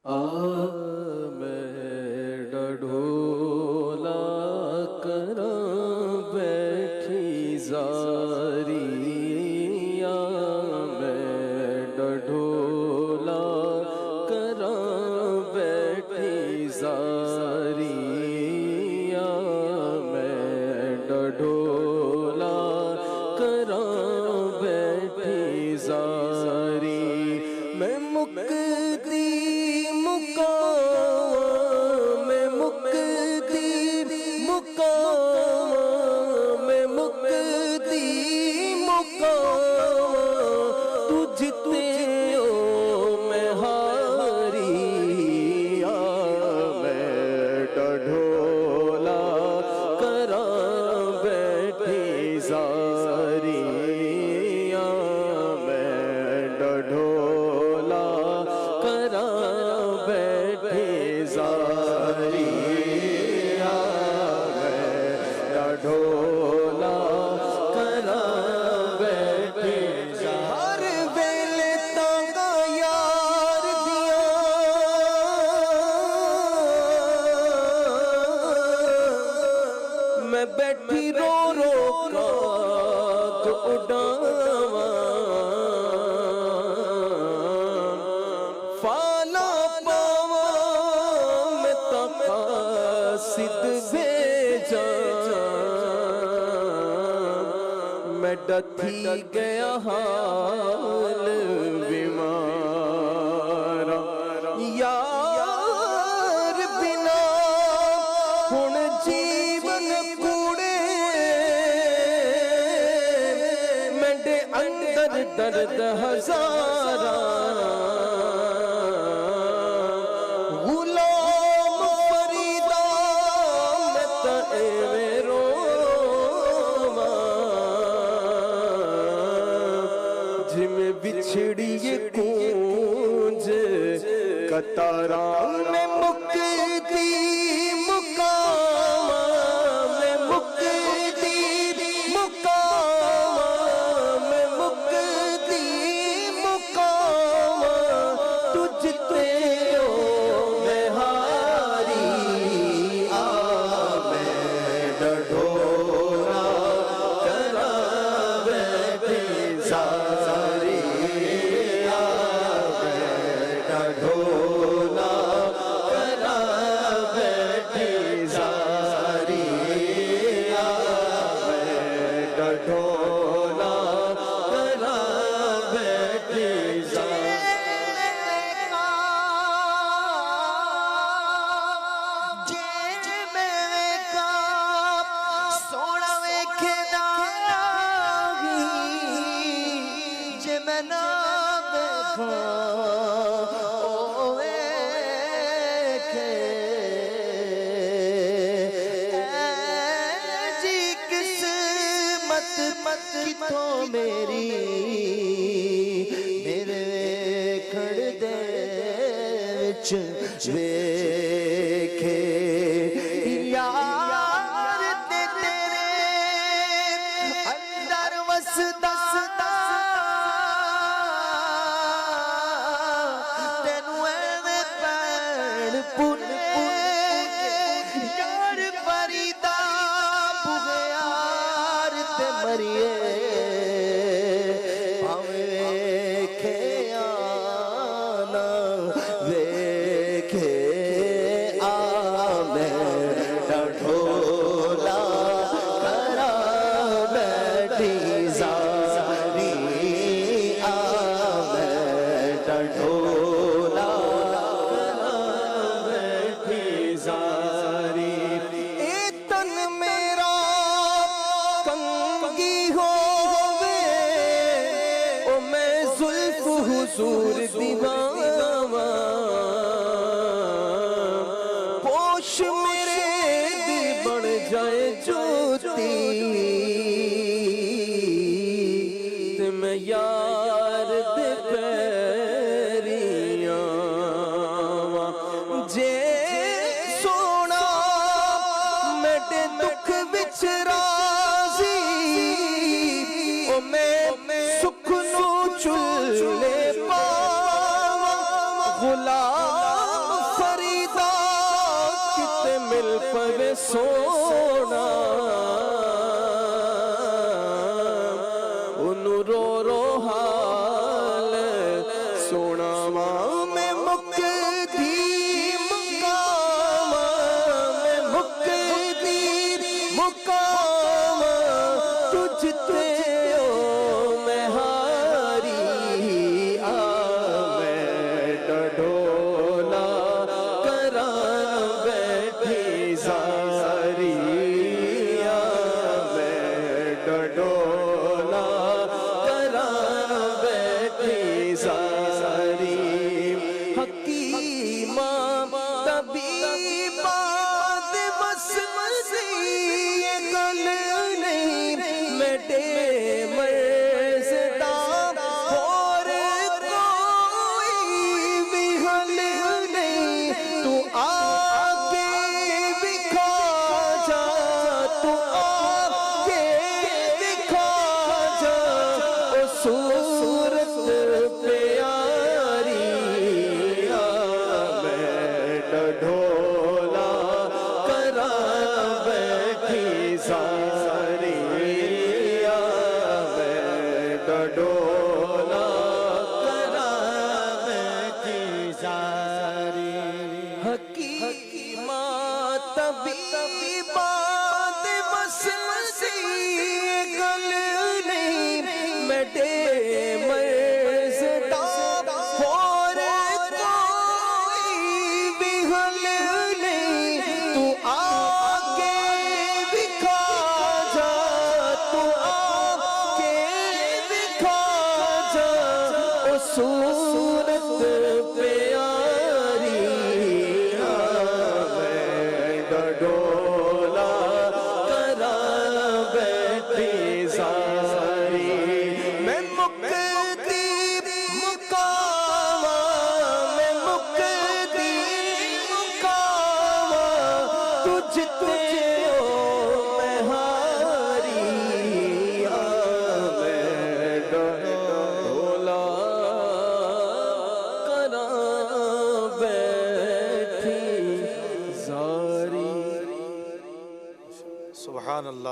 आ मैं डढोला करा बैठी जारिया, मैं डढोला करा बैठी जारिया, मैं डढोला करा बैठी जारी। मैं मुक्ति मुकाम, मैं मुक्ति मुकाम, मैं मुक्ति मुकाम, तुझते ओ मैं हारिया, मैं डढोला करा बैठी जारिया, मैं डढोला करा बैठे जारिया, मैं डढोला करा बैठे जारिया। हर वेले तांगा यार दिया, मैं बैठी रो रो काग उड़ावा, फाला पावा मैं तका सिद्ध भेजा, मैं डथी गया हाल बीमारा, यार बिना हुण जीवन कूड़े, मेरे अंदर दर्द हजारा, गुलाम फरीदा मैं तो एवें रोवा, जिमें बिछड़ी ये कूंज कतारा, में मुक्ति मुकाम, में मुक्ति मुकाम, में मुक्ति मुकाम, तुझते ओ मैं हारिया, मैं डढोला करा बैठे जारिया, मैं डढोला करा बैठे जारिया, मैं डढोला करा बैठे जारिया। जे मैं का सोना वेखदा जे मैं ना देखा ओ वेखे, जी किस्मत मत कितों मेरी मेरे खड़ दे विच वेखे, यार ते तेरे अंदर वसदा तेनू एवें पैण पुने, यार फरीदा बुगियार ते मरिए, भावें वेखे आना वेखे आ, मैं डढोला करा बैठी जारिया, मैं डढोला करा बैठी जारी। ए तन मेरा कंगी होवे ओ मैं जुल्फ हुजूर दीवावा, पोश मेरे दी बन जाए ज्योति, ते मैं यार दे पैरियां जे सोना मेरे दुख विच राजी, ओ मैं सुख नू चुले पावा, गुलाम पवे सोना उन्नू रो रो हाल सुनावा मैं मुक्ति मुकाम मैं मुक्ति मुकाम तुझते ओ मैं हारी आ मैं डढोला करा बैठी सारी आ मैं डढोला करा बैठी सारी हकीमा तबीबा बस मसीह गल नहीं मेरे मर्ज़दा और कोई भी हल नहीं तू आके दिखा जा तू आके दिखा जा ओ सूरत प्यारी आ मैं डढोला करा बैठी सारी आ मैं डढोला करा बैठी सारी हकीमा तबीबा बस मसीह गल नहीं मेरे मर्ज़दा और कोई भी हल नहीं तू आके दिखा जा तू आके दिखा जा ओ सूरत प्यारी आ मैं डढोला करा बैठी सारी मैं मुक्ति मुकाम मैं मुक्ति मुकाम तुझते ओ मैं हारी आ मैं डढोला करा बैठी सारी सुभान अल्लाह।